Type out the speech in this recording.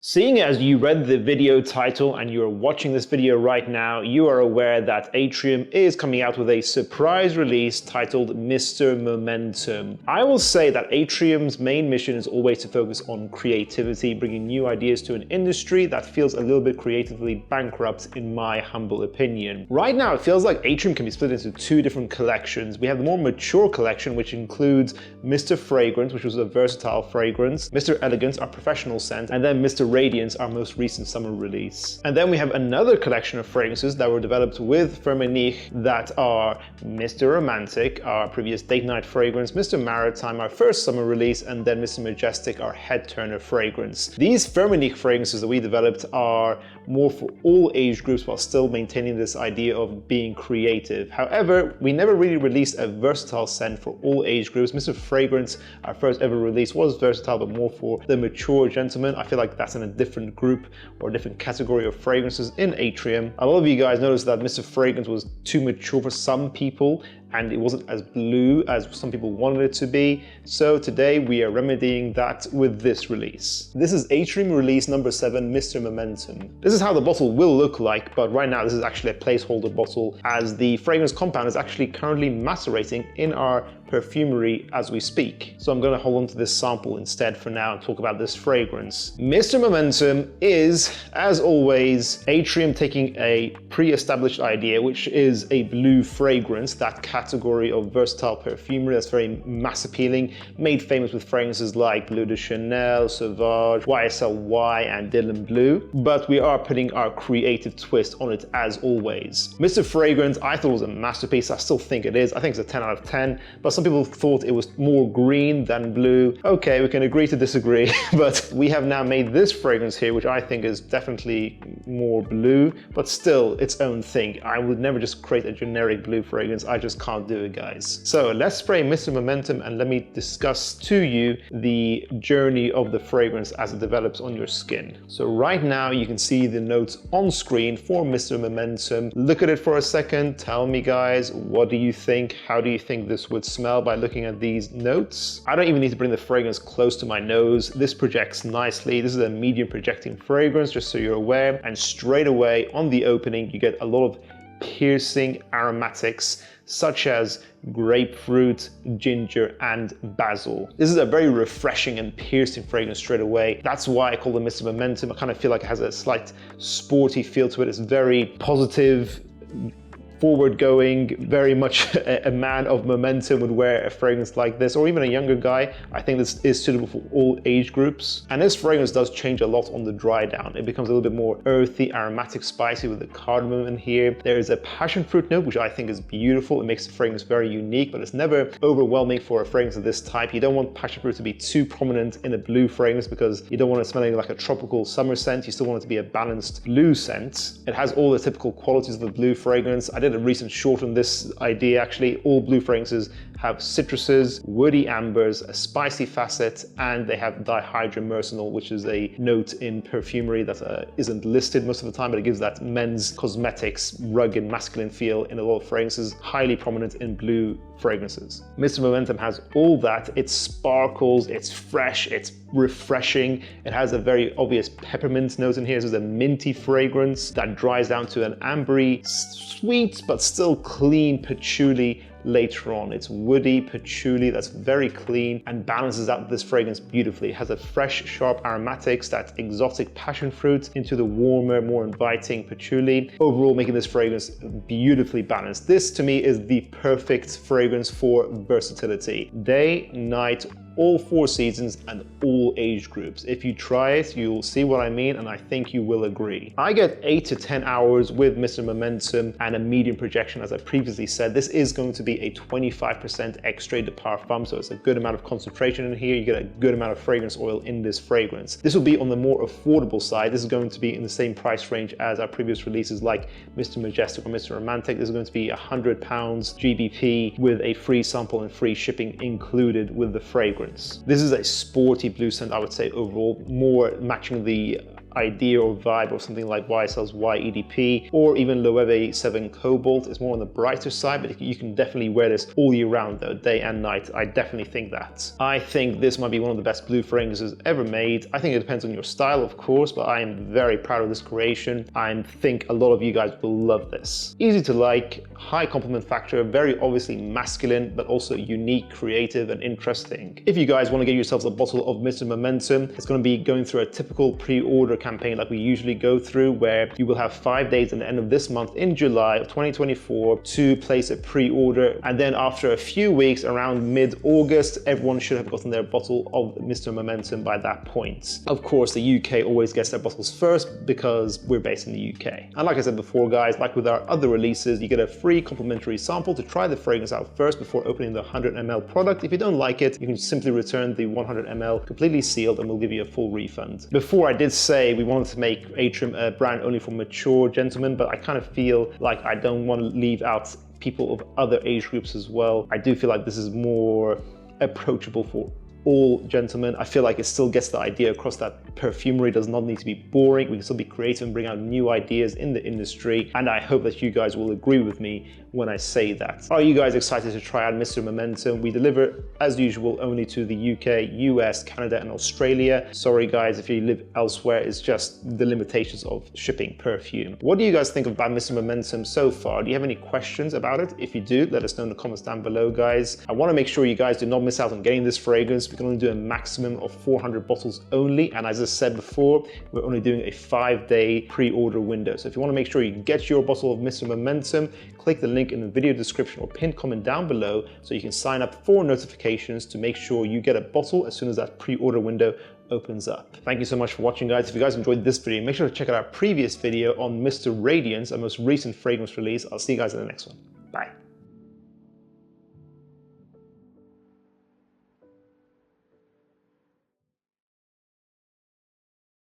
Seeing as you read the video title and you're watching this video right now, you are aware that Atrium is coming out with a surprise release titled Mr. Momentum. I will say that Atrium's main mission is always to focus on creativity, bringing new ideas to an industry that feels a little bit creatively bankrupt in my humble opinion. Right now, it feels like Atrium can be split into two different collections. We have the more mature collection, which includes Mr. Fragrance, which was a versatile fragrance, Mr. Elegance, our professional scent, and then Mr. Radiance, our most recent summer release. And then we have another collection of fragrances that were developed with Firmenich that are Mr. Romantic, our previous date night fragrance, Mr. Maritime, our first summer release, and then Mr. Majestic, our head turner fragrance. These Firmenich fragrances that we developed are more for all age groups while still maintaining this idea of being creative. However, we never really released a versatile scent for all age groups. Mr. Fragrance, our first ever release, was versatile but more for the mature gentleman. I feel like that's in a different group or a different category of fragrances in Atrium. A lot of you guys noticed that Mr. Fragrance was too mature for some people and it wasn't as blue as some people wanted it to be. So today we are remedying that with this release. This is Atrium release number 7, Mr. Momentum. This is how the bottle will look like, but right now this is actually a placeholder bottle as the fragrance compound is actually currently macerating in our perfumery as we speak. So I'm going to hold on to this sample instead for now and talk about this fragrance. Mr. Momentum is, as always, Atrium taking a pre-established idea, which is a blue fragrance, that category of versatile perfumery that's very mass appealing, made famous with fragrances like Bleu de Chanel, Sauvage, YSL and Dylan Blue. But we are putting our creative twist on it as always. Mr. Fragrance, I thought was a masterpiece. I still think it is. I think it's a 10 out of 10, but some people thought it was more green than blue. Okay, we can agree to disagree, but we have now made this fragrance here, which I think is definitely more blue, but still its own thing. I would never just create a generic blue fragrance. I just can't do it, guys. So let's spray Mr. Momentum and let me discuss to you the journey of the fragrance as it develops on your skin. So right now you can see the notes on screen for Mr. Momentum. Look at it for a second. Tell me, guys, what do you think? How do you think this would smell by looking at these notes? I don't even need to bring the fragrance close to my nose. This projects nicely. This is a medium projecting fragrance, just so you're aware. And straight away on the opening, you get a lot of piercing aromatics such as grapefruit, ginger, and basil. This is a very refreshing and piercing fragrance straight away. That's why I call it Mr. Momentum. I kind of feel like it has a slight sporty feel to it. It's very positive, forward-going, very much a man of momentum would wear a fragrance like this, or even a younger guy. I think this is suitable for all age groups. And this fragrance does change a lot on the dry down. It becomes a little bit more earthy, aromatic, spicy with the cardamom in here. There is a passion fruit note, which I think is beautiful. It makes the fragrance very unique, but it's never overwhelming for a fragrance of this type. You don't want passion fruit to be too prominent in a blue fragrance because you don't want it smelling like a tropical summer scent. You still want it to be a balanced blue scent. It has all the typical qualities of a blue fragrance. I did a recent short on this idea. Actually, all blue fragrances have citruses, woody ambers, a spicy facet, and they have dihydromercenol, which is a note in perfumery that isn't listed most of the time, but it gives that men's cosmetics rugged masculine feel in a lot of fragrances, highly prominent in blue fragrances. Mr. Momentum has all that. It sparkles, it's fresh, it's refreshing. It has a very obvious peppermint note in here. This is a minty fragrance that dries down to an ambery, sweet but still clean patchouli later on. It's woody patchouli that's very clean and balances out this fragrance beautifully. It has a fresh, sharp aromatics, that exotic passion fruit into the warmer, more inviting patchouli. Overall, making this fragrance beautifully balanced. This to me is the perfect fragrance for versatility. Day, night, all 4 seasons and all age groups. If you try it, you'll see what I mean, and I think you will agree. I get 8 to 10 hours with Mr. Momentum and a medium projection. As I previously said, this is going to be a 25% extrait de parfum, so it's a good amount of concentration in here. You get a good amount of fragrance oil in this fragrance. This will be on the more affordable side. This is going to be in the same price range as our previous releases like Mr. Majestic or Mr. Romantic. This is going to be £100 GBP with a free sample and free shipping included with the fragrance. This is a sporty blue scent, I would say overall, more matching the idea or vibe of something like YSL's YEDP or even Loewe 7 Cobalt. It's more on the brighter side, but you can definitely wear this all year round though, day and night. I definitely think that. I think this might be one of the best blue fragrances ever made. I think it depends on your style, of course, but I am very proud of this creation. I think a lot of you guys will love this. Easy to like, high compliment factor, very obviously masculine, but also unique, creative, and interesting. If you guys want to get yourselves a bottle of Mr. Momentum, it's going to be going through a typical pre-order campaign like we usually go through, where you will have 5 days at the end of this month in July of 2024 to place a pre-order, and then after a few weeks, around mid-August, everyone should have gotten their bottle of Mr. Momentum by that point. Of course, the UK always gets their bottles first because we're based in the UK. And like I said before, guys, like with our other releases, you get a free complimentary sample to try the fragrance out first before opening the 100 ml product. If you don't like it, you can simply return the 100 ml completely sealed and we'll give you a full refund. Before, I did say we wanted to make Atrium a brand only for mature gentlemen, but I kind of feel like I don't want to leave out people of other age groups as well. I do feel like this is more approachable for all gentlemen. I feel like it still gets the idea across that perfumery does not need to be boring. We can still be creative and bring out new ideas in the industry. And I hope that you guys will agree with me when I say that. Are you guys excited to try out Mr. Momentum? We deliver, as usual, only to the UK, US, Canada, and Australia. Sorry guys, if you live elsewhere, it's just the limitations of shipping perfume. What do you guys think about Mr. Momentum so far? Do you have any questions about it? If you do, let us know in the comments down below, guys. I want to make sure you guys do not miss out on getting this fragrance. We can only do a maximum of 400 bottles only. And as I said before, we're only doing a 5-day pre-order window. So if you want to make sure you get your bottle of Mr. Momentum, click the link in the video description or pinned comment down below so you can sign up for notifications to make sure you get a bottle as soon as that pre-order window opens up. Thank you so much for watching, guys. If you guys enjoyed this video, make sure to check out our previous video on Mr. Radiance, our most recent fragrance release. I'll see you guys in the next one.